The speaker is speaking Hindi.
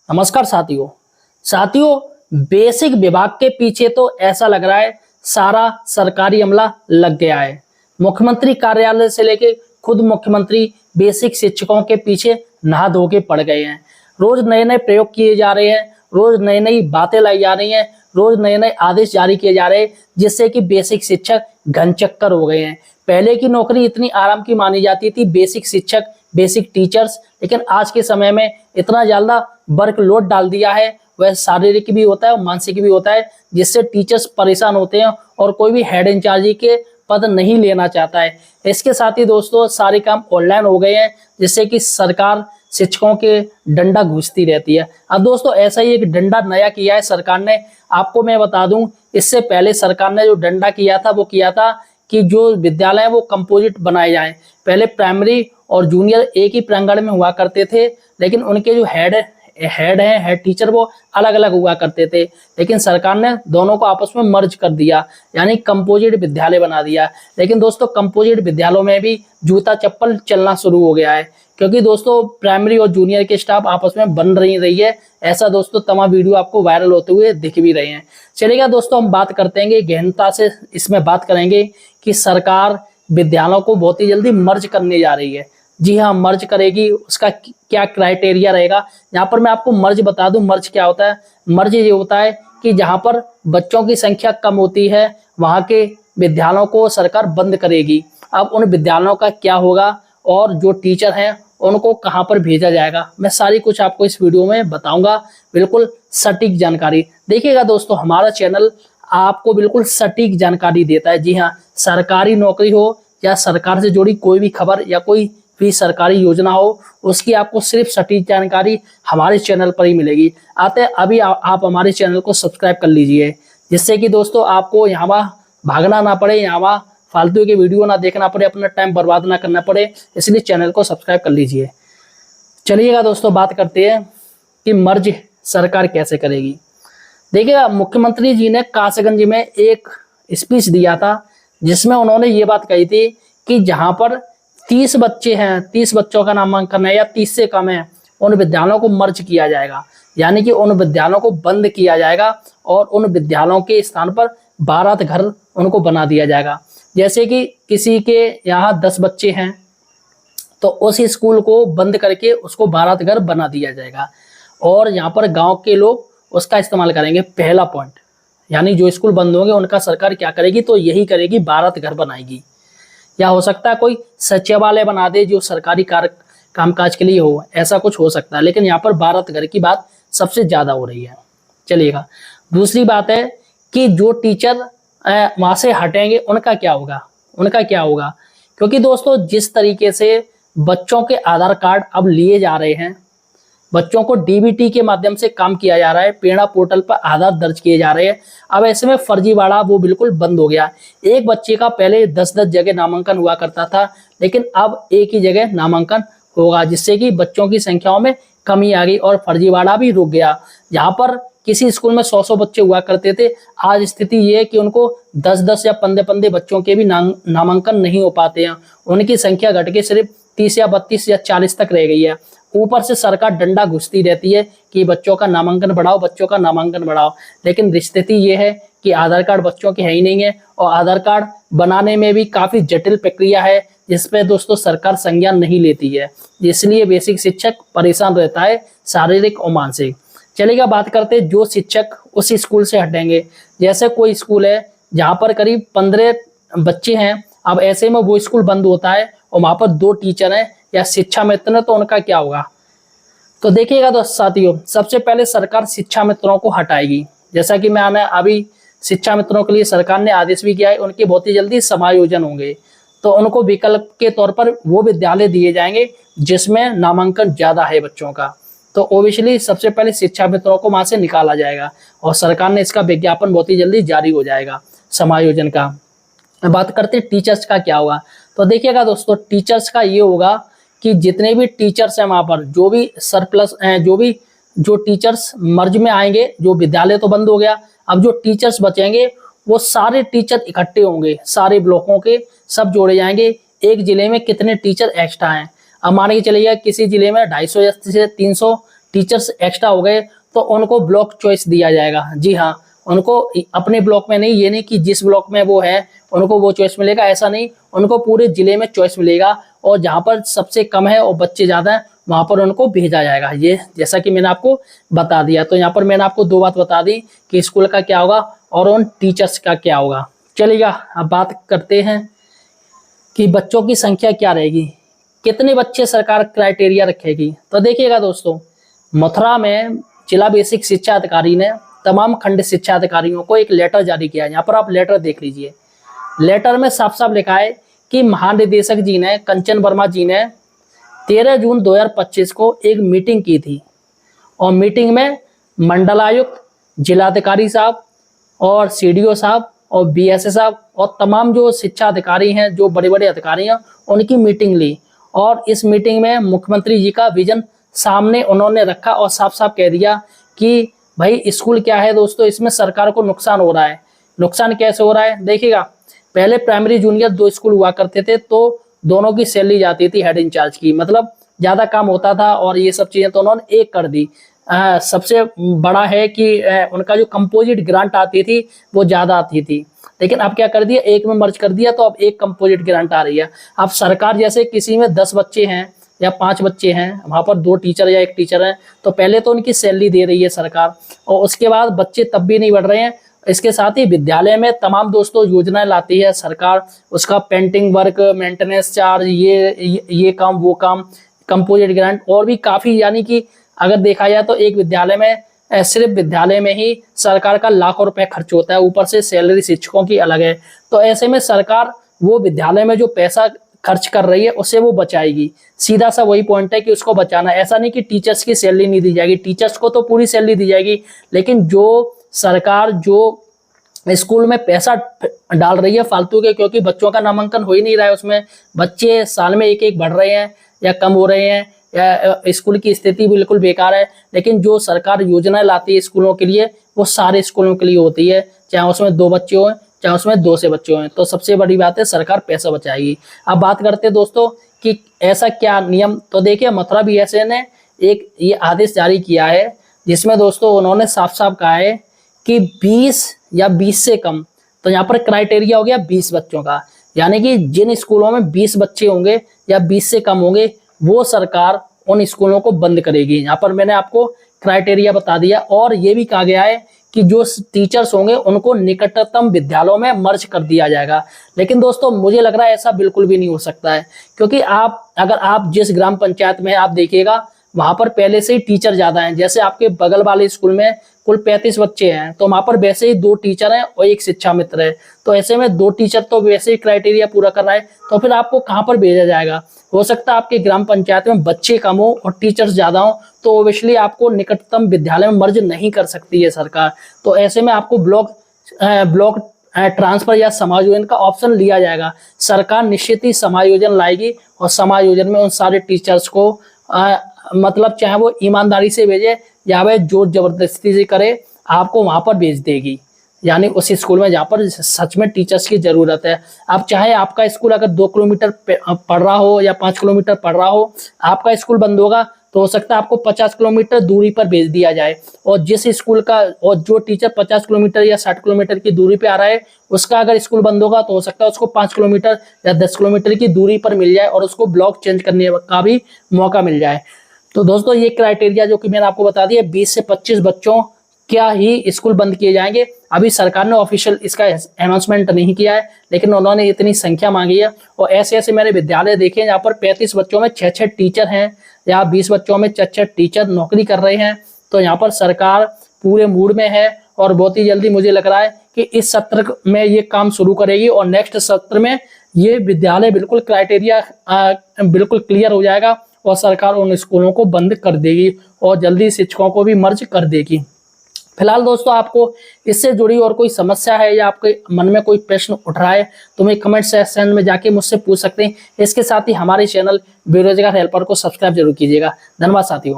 नमस्कार साथियों बेसिक विभाग के पीछे तो ऐसा लग रहा है सारा सरकारी अमला लग गया है। मुख्यमंत्री कार्यालय से लेके खुद मुख्यमंत्री बेसिक शिक्षकों के पीछे नहा धो के पड़ गए हैं। रोज नए नए प्रयोग किए जा रहे हैं, रोज नई नई बातें लाई जा रही हैं, रोज नए नए आदेश जारी किए जा रहे हैं, जिससे कि बेसिक शिक्षक घनचक्कर हो गए हैं। पहले की नौकरी इतनी आराम की मानी जाती थी, बेसिक शिक्षक, बेसिक टीचर्स, लेकिन आज के समय में इतना ज्यादा वर्कलोड डाल दिया है, वह शारीरिक भी होता है और मानसिक भी होता है, जिससे टीचर्स परेशान होते हैं और कोई भी हेड इंचार्ज के पद नहीं लेना चाहता है। इसके साथ ही दोस्तों सारे काम ऑनलाइन हो गए हैं, जिससे कि सरकार शिक्षकों के डंडा घूसती रहती है। अब दोस्तों ऐसा ही एक डंडा नया किया है सरकार ने। आपको मैं बता दूं, इससे पहले सरकार ने जो डंडा किया था वो किया था कि जो विद्यालय है वो कंपोजिट बनाए जाएं। पहले प्राइमरी और जूनियर एक ही प्रांगण में हुआ करते थे, लेकिन उनके जो हेड टीचर वो अलग अलग हुआ करते थे, लेकिन सरकार ने दोनों को आपस में मर्ज कर दिया, यानी कंपोजिट विद्यालय बना दिया। लेकिन दोस्तों कंपोजिट विद्यालयों में भी जूता चप्पल चलना शुरू हो गया है, क्योंकि दोस्तों प्राइमरी और जूनियर के स्टाफ आपस में बन रही है। ऐसा दोस्तों तमाम वीडियो आपको वायरल होते हुए दिख भी रहे हैं। चलिएगा दोस्तों हम बात करते हैं, गहनता से इसमें बात करेंगे कि सरकार विद्यालयों को बहुत ही जल्दी मर्ज करने जा रही है। जी हाँ, मर्ज करेगी, उसका क्या क्राइटेरिया रहेगा। यहाँ पर मैं आपको मर्ज बता दूं, मर्ज क्या होता है। मर्ज ये होता है कि जहाँ पर बच्चों की संख्या कम होती है वहाँ के विद्यालयों को सरकार बंद करेगी। अब उन विद्यालयों का क्या होगा और जो टीचर हैं उनको कहाँ पर भेजा जाएगा, मैं सारी कुछ आपको इस वीडियो में बताऊंगा, बिल्कुल सटीक जानकारी। देखिएगा दोस्तों, हमारा चैनल आपको बिल्कुल सटीक जानकारी देता है। जी हाँ, सरकारी नौकरी हो या सरकार से जुड़ी कोई भी खबर या कोई भी सरकारी योजना हो, उसकी आपको सिर्फ सटीक जानकारी हमारे चैनल पर ही मिलेगी। आते हैं अभी आप हमारे चैनल को सब्सक्राइब कर लीजिए, जिससे कि दोस्तों आपको यहाँ भागना ना पड़े, यहाँ फालतू के वीडियो ना देखना पड़े, अपना टाइम बर्बाद ना करना पड़े, इसलिए चैनल को सब्सक्राइब कर लीजिए। चलिएगा दोस्तों बात करते हैं कि मर्ज सरकार कैसे करेगी। देखिएगा, मुख्यमंत्री जी ने कासगंज में एक स्पीच दिया था, जिसमें उन्होंने ये बात कही थी कि जहां पर 30 बच्चे हैं, 30 बच्चों का नामांकन है या 30 से कम है, उन विद्यालयों को मर्ज किया जाएगा, यानी कि उन विद्यालयों को बंद किया जाएगा और उन विद्यालयों के स्थान पर 12 घर उनको बना दिया जाएगा। जैसे कि किसी के यहाँ 10 बच्चे हैं तो उस स्कूल को बंद करके उसको 12 घर बना दिया जाएगा और यहाँ पर गांव के लोग उसका इस्तेमाल करेंगे। पहला पॉइंट, यानी जो स्कूल बंद होंगे उनका सरकार क्या करेगी, तो यही करेगी, 12 घर बनाएगी। या हो सकता है कोई सचिवालय बना दे जो सरकारी कामकाज के लिए हो, ऐसा कुछ हो सकता है, लेकिन यहाँ पर 12 घर की बात सबसे ज्यादा हो रही है। चलिएगा, दूसरी बात है कि जो टीचर वहां से हटेंगे उनका क्या होगा, क्योंकि दोस्तों जिस तरीके से बच्चों के आधार कार्ड अब लिए जा रहे हैं, बच्चों को डीबीटी के माध्यम से काम किया जा रहा है, प्रेरणा पोर्टल पर आधार दर्ज किए जा रहे हैं। अब ऐसे में फर्जीवाड़ा वो बिल्कुल बंद हो गया। एक बच्चे का पहले 10-10 जगह नामांकन हुआ करता था, लेकिन अब एक ही जगह नामांकन होगा, जिससे कि बच्चों की संख्याओं में कमी आ गई और फर्जीवाड़ा भी रुक गया। जहाँ पर किसी स्कूल में 100-100 बच्चे हुआ करते थे, आज स्थिति ये है कि उनको 10-10 या 15-15 बच्चों के भी नामांकन नहीं हो पाते हैं। उनकी संख्या घट के सिर्फ 30 या 32 या 40 तक रह गई है। ऊपर से सरकार डंडा घुसती रहती है कि बच्चों का नामांकन बढ़ाओ, बच्चों का नामांकन बढ़ाओ, लेकिन स्थिति ये है कि आधार कार्ड बच्चों के है ही नहीं है और आधार कार्ड बनाने में भी काफी जटिल प्रक्रिया है, जिसपे दोस्तों सरकार संज्ञान नहीं लेती है, इसलिए बेसिक शिक्षक परेशान रहता है, शारीरिक और मानसिक। चलिएगा बात करते हैं जो शिक्षक उस स्कूल से हटेंगे। जैसे कोई स्कूल है जहाँ पर करीब 15 बच्चे हैं, अब ऐसे में वो स्कूल बंद होता है और वहां पर 2 टीचर हैं या शिक्षा मित्र हैं, तो उनका क्या होगा। तो देखिएगा दोस्त साथियों, सबसे पहले सरकार शिक्षा मित्रों को हटाएगी। जैसा कि मैंने अभी शिक्षा मित्रों के लिए सरकार ने आदेश भी किया है, उनके बहुत ही जल्दी समायोजन होंगे, तो उनको विकल्प के तौर पर वो विद्यालय दिए जाएंगे जिसमें नामांकन ज्यादा है बच्चों का। तो ओबियसली सबसे पहले शिक्षा मित्रों को वहां से निकाला जाएगा और सरकार ने इसका विज्ञापन बहुत ही जल्दी जारी हो जाएगा समायोजन का। बात करते हैं टीचर्स का क्या होगा। तो देखिएगा दोस्तों, टीचर्स का ये होगा कि जितने भी टीचर्स हैं वहां पर, जो भी सरप्लस हैं, जो टीचर्स मर्ज में आएंगे, जो विद्यालय तो बंद हो गया, अब जो टीचर्स बचेंगे वो सारे टीचर इकट्ठे होंगे, सारे ब्लॉकों के सब जोड़े जाएंगे। एक जिले में कितने टीचर एक्स्ट्रा हैं, अब मान के चलिए किसी जिले में 250 से 300 टीचर्स एक्स्ट्रा हो गए तो उनको ब्लॉक चॉइस दिया जाएगा। जी हाँ, उनको अपने ब्लॉक में नहीं, ये नहीं कि जिस ब्लॉक में वो है उनको वो चॉइस मिलेगा, ऐसा नहीं, उनको पूरे जिले में चॉइस मिलेगा और जहाँ पर सबसे कम है और बच्चे ज़्यादा हैं वहाँ पर उनको भेजा जाएगा। ये जैसा कि मैंने आपको बता दिया। तो यहाँ पर मैंने आपको दो बात बता दी कि स्कूल का क्या होगा और उन टीचर्स का क्या होगा। चलिएगा अब बात करते हैं कि बच्चों की संख्या क्या रहेगी, कितने बच्चे सरकार क्राइटेरिया रखेगी। तो देखिएगा दोस्तों, मथुरा में जिला बेसिक शिक्षा अधिकारी ने तमाम खंड शिक्षा अधिकारियों को एक लेटर जारी किया है। यहाँ पर आप लेटर देख लीजिए। लेटर में साफ साफ लिखा है कि महानिदेशक जी ने, कंचन वर्मा जी ने 13 जून 2025 को एक मीटिंग की थी और मीटिंग में मंडलायुक्त, जिलाधिकारी साहब और सीडीओ साहब और बीएसए साहब और तमाम जो शिक्षा अधिकारी हैं, जो बड़े बड़े अधिकारी हैं, उनकी मीटिंग ली और इस मीटिंग में मुख्यमंत्री जी का विजन सामने उन्होंने रखा और साफ साफ कह दिया कि भाई स्कूल क्या है दोस्तों, इसमें सरकार को नुकसान हो रहा है। नुकसान कैसे हो रहा है देखिएगा, पहले प्राइमरी जूनियर 2 स्कूल हुआ करते थे तो दोनों की सैलरी जाती थी हेड इंचार्ज की, मतलब ज़्यादा काम होता था और ये सब चीज़ें तो उन्होंने एक कर दी। सबसे बड़ा है कि उनका जो कंपोजिट ग्रांट आती थी वो ज़्यादा आती थी, लेकिन अब क्या कर दिया, एक में मर्ज कर दिया तो अब एक कंपोजिट ग्रांट आ रही है। अब सरकार जैसे किसी में 10 बच्चे हैं या 5 बच्चे हैं, वहाँ पर 2 टीचर या 1 टीचर है, तो पहले तो उनकी सैलरी दे रही है सरकार और उसके बाद बच्चे तब भी नहीं बढ़ रहे हैं। इसके साथ ही विद्यालय में तमाम दोस्तों योजनाएं लाती है सरकार, उसका पेंटिंग वर्क, मेंटेनेंस चार्ज, ये काम वो काम, कंपोजिट ग्रांट और भी काफ़ी, यानी कि अगर देखा जाए तो एक विद्यालय में सिर्फ विद्यालय में ही सरकार का लाखों रुपए खर्च होता है, ऊपर से सैलरी शिक्षकों की अलग है। तो ऐसे में सरकार वो विद्यालय में जो पैसा खर्च कर रही है उसे वो बचाएगी। सीधा सा वही पॉइंट है कि उसको बचाना। ऐसा नहीं कि टीचर्स की सैलरी नहीं दी जाएगी, टीचर्स को तो पूरी सैलरी दी जाएगी, लेकिन जो सरकार जो स्कूल में पैसा डाल रही है फालतू के, क्योंकि बच्चों का नामांकन हो ही नहीं रहा है, उसमें बच्चे साल में एक बढ़ रहे हैं या कम हो रहे हैं या स्कूल की स्थिति बिल्कुल बेकार है, लेकिन जो सरकार योजनाएं लाती है स्कूलों के लिए वो सारे स्कूलों के लिए होती है, चाहे उसमें 2 बच्चे हों चाहे उसमें 2 से बच्चे हों। तो सबसे बड़ी बात है सरकार पैसा बचाएगी। अब बात करते हैं दोस्तों कि ऐसा क्या नियम, तो देखिए मथुरा बीएसए ने एक ये आदेश जारी किया है जिसमें दोस्तों उन्होंने साफ साफ कहा है कि 20 या 20 से कम, तो यहाँ पर क्राइटेरिया हो गया 20 बच्चों का, यानी कि जिन स्कूलों में 20 बच्चे होंगे या 20 से कम होंगे वो सरकार उन स्कूलों को बंद करेगी। यहाँ पर मैंने आपको क्राइटेरिया बता दिया और ये भी कहा गया है कि जो टीचर्स होंगे उनको निकटतम विद्यालयों में मर्ज कर दिया जाएगा। लेकिन दोस्तों मुझे लग रहा है ऐसा बिल्कुल भी नहीं हो सकता है, क्योंकि अगर आप जिस ग्राम पंचायत में आप देखिएगा वहां पर पहले से ही टीचर ज्यादा हैं। जैसे आपके बगल वाले स्कूल में कुल 35 बच्चे हैं तो वहां पर वैसे ही 2 टीचर हैं और 1 शिक्षा मित्र है, तो ऐसे में 2 टीचर तो वैसे ही क्राइटेरिया पूरा कर रहा है, तो फिर आपको कहाँ पर भेजा जाएगा। हो सकता है आपके ग्राम पंचायत में बच्चे कम हो और टीचर्स ज्यादा हो, तो ओबियसली आपको निकटतम विद्यालय में मर्ज नहीं कर सकती है सरकार। तो ऐसे में आपको ब्लॉक ट्रांसफर या समायोजन का ऑप्शन लिया जाएगा। सरकार निश्चित ही समायोजन लाएगी और समायोजन में उन सारे टीचर्स को मतलब चाहे वो ईमानदारी से भेजे या वह जोर जबरदस्ती से करे, आपको वहां पर भेज देगी, यानी उस स्कूल में जहाँ पर सच में टीचर्स की जरूरत है। अब चाहे आपका स्कूल अगर 2 किलोमीटर पड़ रहा हो या 5 किलोमीटर पड़ रहा हो, आपका स्कूल बंद होगा तो हो सकता है आपको 50 किलोमीटर दूरी पर भेज दिया जाए, और जिस स्कूल का और जो टीचर 50 किलोमीटर या 60 किलोमीटर की दूरी पे आ रहा है उसका अगर स्कूल बंद होगा तो हो सकता है उसको 5 किलोमीटर या 10 किलोमीटर की दूरी पर मिल जाए और उसको ब्लॉक चेंज करने का भी मौका मिल जाए। तो दोस्तों ये क्राइटेरिया जो कि मैंने आपको बता दिया, 20 से 25 बच्चों क्या ही स्कूल बंद किए जाएंगे। अभी सरकार ने ऑफिशियल इसका अनाउंसमेंट नहीं किया है, लेकिन उन्होंने इतनी संख्या मांगी है। और ऐसे ऐसे मैंने विद्यालय देखे हैं जहाँ पर 35 बच्चों में 6-6 टीचर हैं या 20 बच्चों में 6-6 टीचर नौकरी कर रहे हैं। तो यहाँ पर सरकार पूरे मूड में है और बहुत ही जल्दी मुझे लग रहा है कि इस सत्र में ये काम शुरू करेगी और नेक्स्ट सत्र में ये विद्यालय बिल्कुल क्राइटेरिया बिल्कुल क्लियर हो जाएगा और सरकार उन स्कूलों को बंद कर देगी और जल्दी शिक्षकों को भी मर्ज कर देगी। फिलहाल दोस्तों आपको इससे जुड़ी और कोई समस्या है या आपके मन में कोई प्रश्न उठ रहा है तो मैं कमेंट सेक्शन में जाके मुझसे पूछ सकते हैं। इसके साथ ही हमारे चैनल बेरोजगार हेल्पर को सब्सक्राइब जरूर कीजिएगा। धन्यवाद साथियों।